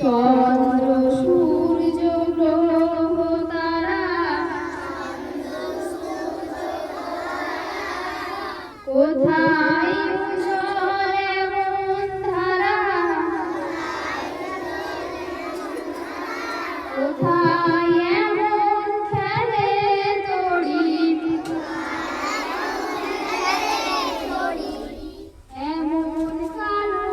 চন্দ্র সূর্য গ্রহ তারা কোথায় উজ্জ্বলে মন ধারা কোথায় এমন খেলে তড়ি এমন কালো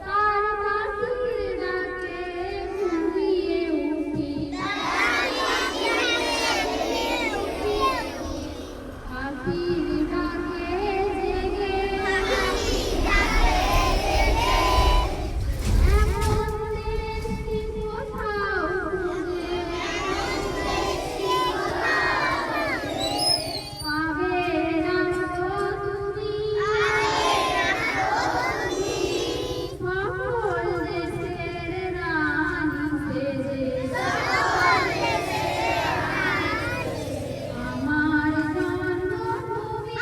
তার পাখির ডাকে ঘুমিয়ে উঠি পাখির ডাকে জেগে এমন দেশটি কোথাও খুঁজে পাবে না তো তুমি সকল দেশের রানী সেজে আমার জন্মভূমি